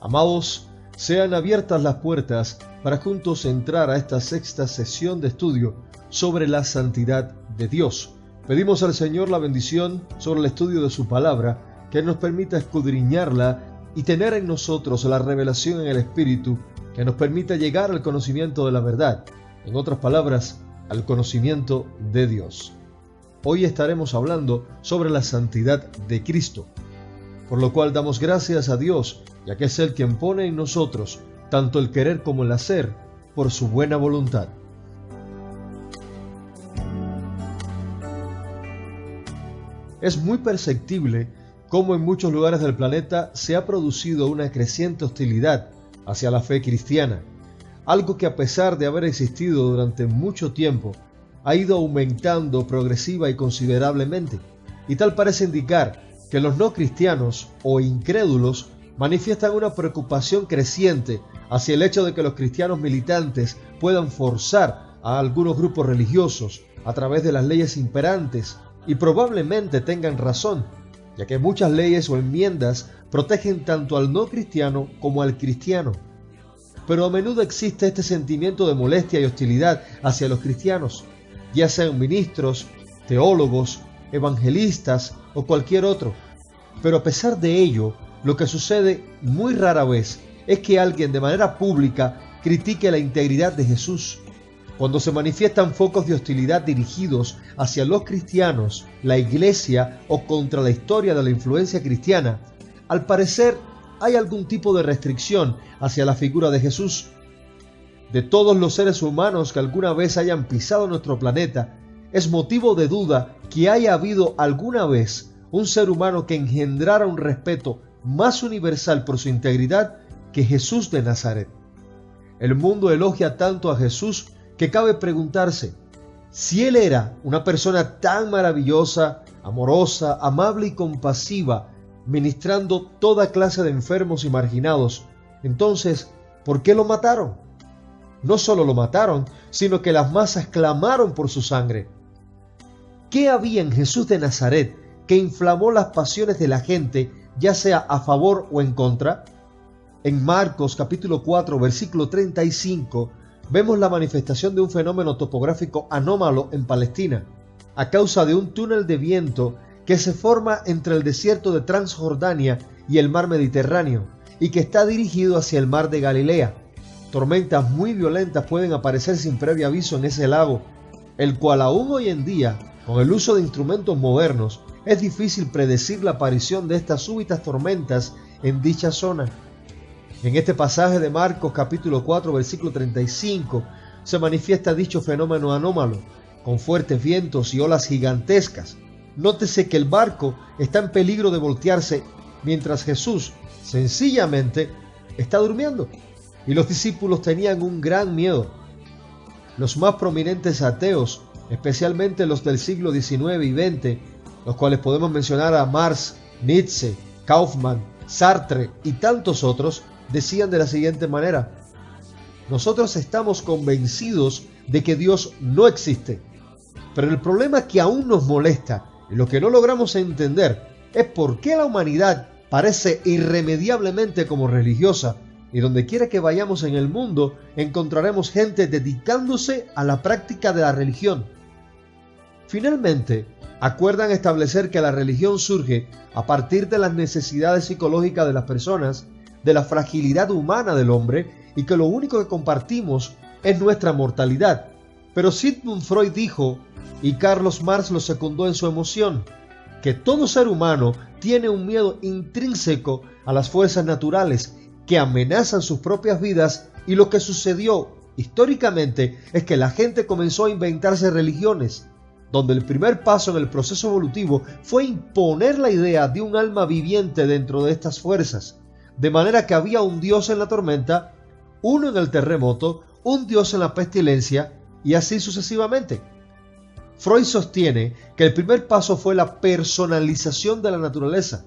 Amados, sean abiertas las puertas para juntos entrar a esta sexta sesión de estudio sobre la santidad de Dios. Pedimos al Señor la bendición sobre el estudio de su palabra, que nos permita escudriñarla y tener en nosotros la revelación en el Espíritu, que nos permita llegar al conocimiento de la verdad, en otras palabras, al conocimiento de Dios. Hoy estaremos hablando sobre la santidad de Cristo, por lo cual damos gracias a Dios, ya que es Él quien pone en nosotros tanto el querer como el hacer por su buena voluntad. Es muy perceptible cómo en muchos lugares del planeta se ha producido una creciente hostilidad hacia la fe cristiana, algo que a pesar de haber existido durante mucho tiempo, ha ido aumentando progresiva y considerablemente, y tal parece indicar que los no cristianos o incrédulos manifiestan una preocupación creciente hacia el hecho de que los cristianos militantes puedan forzar a algunos grupos religiosos a través de las leyes imperantes, y probablemente tengan razón, ya que muchas leyes o enmiendas protegen tanto al no cristiano como al cristiano. Pero a menudo existe este sentimiento de molestia y hostilidad hacia los cristianos, ya sean ministros, teólogos, evangelistas o cualquier otro. Pero a pesar de ello, lo que sucede muy rara vez es que alguien de manera pública critique la integridad de Jesús. Cuando se manifiestan focos de hostilidad dirigidos hacia los cristianos, la iglesia o contra la historia de la influencia cristiana, al parecer hay algún tipo de restricción hacia la figura de Jesús. De todos los seres humanos que alguna vez hayan pisado nuestro planeta, es motivo de duda que haya habido alguna vez un ser humano que engendrara un respeto más universal por su integridad que Jesús de Nazaret. El mundo elogia tanto a Jesús que cabe preguntarse, si Él era una persona tan maravillosa, amorosa, amable y compasiva, ministrando toda clase de enfermos y marginados, entonces, ¿por qué lo mataron? No solo lo mataron, sino que las masas clamaron por su sangre. ¿Qué había en Jesús de Nazaret que inflamó las pasiones de la gente, ya sea a favor o en contra? En Marcos capítulo 4, versículo 35, vemos la manifestación de un fenómeno topográfico anómalo en Palestina, a causa de un túnel de viento que se forma entre el desierto de Transjordania y el mar Mediterráneo, y que está dirigido hacia el mar de Galilea. Tormentas muy violentas pueden aparecer sin previo aviso en ese lago, el cual aún hoy en día, con el uso de instrumentos modernos, es difícil predecir la aparición de estas súbitas tormentas en dicha zona. En este pasaje de Marcos capítulo 4 versículo 35 se manifiesta dicho fenómeno anómalo, con fuertes vientos y olas gigantescas. Nótese que el barco está en peligro de voltearse mientras Jesús sencillamente está durmiendo, y los discípulos tenían un gran miedo. Los más prominentes ateos, especialmente los del siglo XIX y XX, los cuales podemos mencionar a Marx, Nietzsche, Kaufmann, Sartre y tantos otros, decían de la siguiente manera: nosotros estamos convencidos de que Dios no existe, pero el problema que aún nos molesta y lo que no logramos entender es por qué la humanidad parece irremediablemente como religiosa, y donde quiera que vayamos en el mundo encontraremos gente dedicándose a la práctica de la religión. Finalmente, acuerdan establecer que la religión surge a partir de las necesidades psicológicas de las personas, de la fragilidad humana del hombre, y que lo único que compartimos es nuestra mortalidad. Pero Sigmund Freud dijo, y Carlos Marx lo secundó en su emoción, que todo ser humano tiene un miedo intrínseco a las fuerzas naturales que amenazan sus propias vidas, y lo que sucedió históricamente es que la gente comenzó a inventarse religiones, donde el primer paso en el proceso evolutivo fue imponer la idea de un alma viviente dentro de estas fuerzas, de manera que había un dios en la tormenta, uno en el terremoto, un dios en la pestilencia, y así sucesivamente. Freud sostiene que el primer paso fue la personalización de la naturaleza,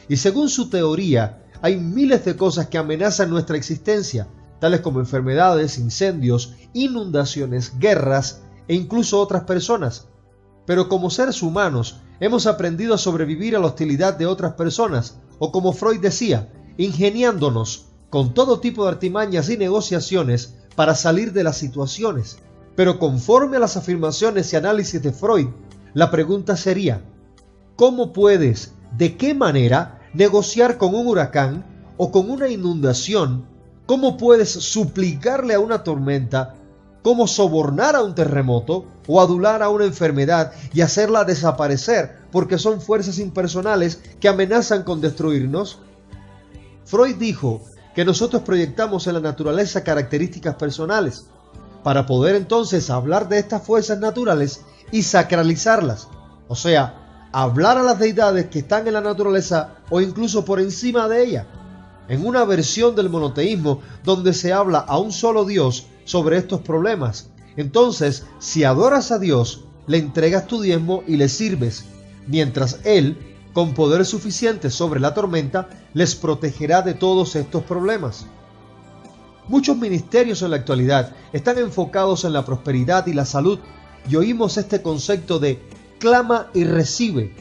y según su teoría, hay miles de cosas que amenazan nuestra existencia, tales como enfermedades, incendios, inundaciones, guerras e incluso otras personas. Pero como seres humanos hemos aprendido a sobrevivir a la hostilidad de otras personas, o como Freud decía, ingeniándonos con todo tipo de artimañas y negociaciones para salir de las situaciones. Pero conforme a las afirmaciones y análisis de Freud, la pregunta sería: ¿cómo puedes, de qué manera, negociar con un huracán o con una inundación? ¿Cómo puedes suplicarle a una tormenta? ¿Cómo sobornar a un terremoto o adular a una enfermedad y hacerla desaparecer porque son fuerzas impersonales que amenazan con destruirnos? Freud dijo que nosotros proyectamos en la naturaleza características personales para poder entonces hablar de estas fuerzas naturales y sacralizarlas, o sea, hablar a las deidades que están en la naturaleza o incluso por encima de ella, en una versión del monoteísmo donde se habla a un solo Dios sobre estos problemas. Entonces, si adoras a Dios, le entregas tu diezmo y le sirves, mientras Él, con poder suficiente sobre la tormenta, les protegerá de todos estos problemas. Muchos ministerios en la actualidad están enfocados en la prosperidad y la salud, y oímos este concepto de clama y recibe,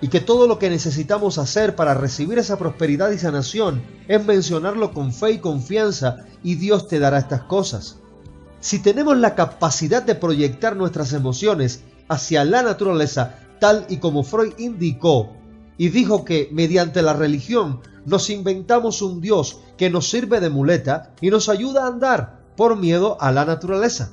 y que todo lo que necesitamos hacer para recibir esa prosperidad y sanación es mencionarlo con fe y confianza, y Dios te dará estas cosas. Si tenemos la capacidad de proyectar nuestras emociones hacia la naturaleza, tal y como Freud indicó, y dijo que mediante la religión nos inventamos un Dios que nos sirve de muleta y nos ayuda a andar por miedo a la naturaleza.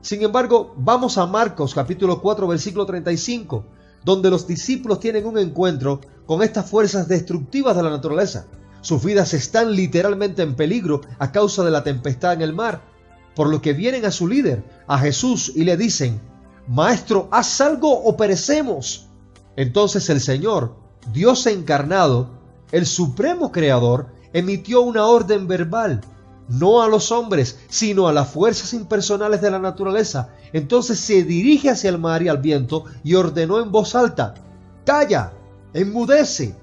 Sin embargo, vamos a Marcos capítulo 4 versículo 35, donde los discípulos tienen un encuentro con estas fuerzas destructivas de la naturaleza. Sus vidas están literalmente en peligro a causa de la tempestad en el mar, por lo que vienen a su líder, a Jesús, y le dicen: Maestro, haz algo o perecemos. Entonces el Señor, Dios encarnado, el supremo creador, emitió una orden verbal, no a los hombres, sino a las fuerzas impersonales de la naturaleza. Entonces se dirige hacia el mar y al viento y ordenó en voz alta: ¡Calla! ¡Enmudece!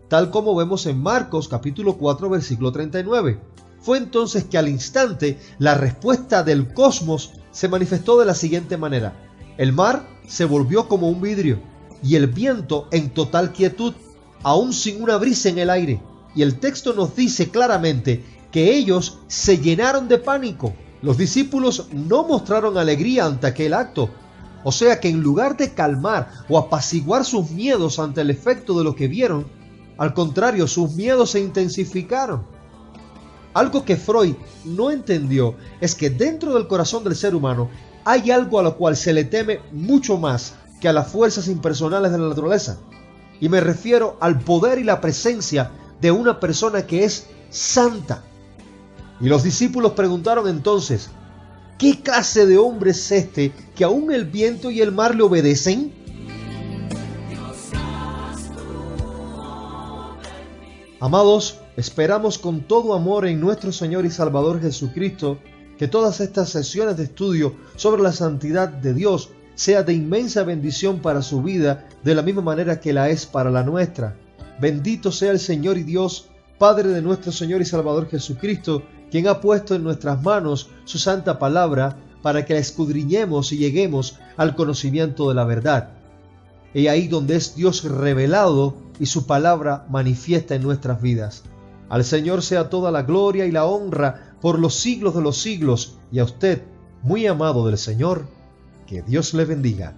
Tal como vemos en Marcos capítulo 4 versículo 39. Fue entonces que al instante la respuesta del cosmos se manifestó de la siguiente manera: el mar se volvió como un vidrio y el viento en total quietud, aún sin una brisa en el aire. Y el texto nos dice claramente que ellos se llenaron de pánico. Los discípulos no mostraron alegría ante aquel acto. O sea que en lugar de calmar o apaciguar sus miedos ante el efecto de lo que vieron, al contrario, sus miedos se intensificaron. Algo que Freud no entendió es que dentro del corazón del ser humano hay algo a lo cual se le teme mucho más que a las fuerzas impersonales de la naturaleza. Y me refiero al poder y la presencia de una persona que es santa. Y los discípulos preguntaron entonces: ¿qué clase de hombre es este que aún el viento y el mar le obedecen? Amados, esperamos con todo amor en nuestro Señor y Salvador Jesucristo que todas estas sesiones de estudio sobre la santidad de Dios sea de inmensa bendición para su vida, de la misma manera que la es para la nuestra. Bendito sea el Señor y Dios, Padre de nuestro Señor y Salvador Jesucristo, quien ha puesto en nuestras manos su santa palabra para que la escudriñemos y lleguemos al conocimiento de la verdad. He ahí donde es Dios revelado y su palabra manifiesta en nuestras vidas. Al Señor sea toda la gloria y la honra por los siglos de los siglos, y a usted, muy amado del Señor, que Dios le bendiga.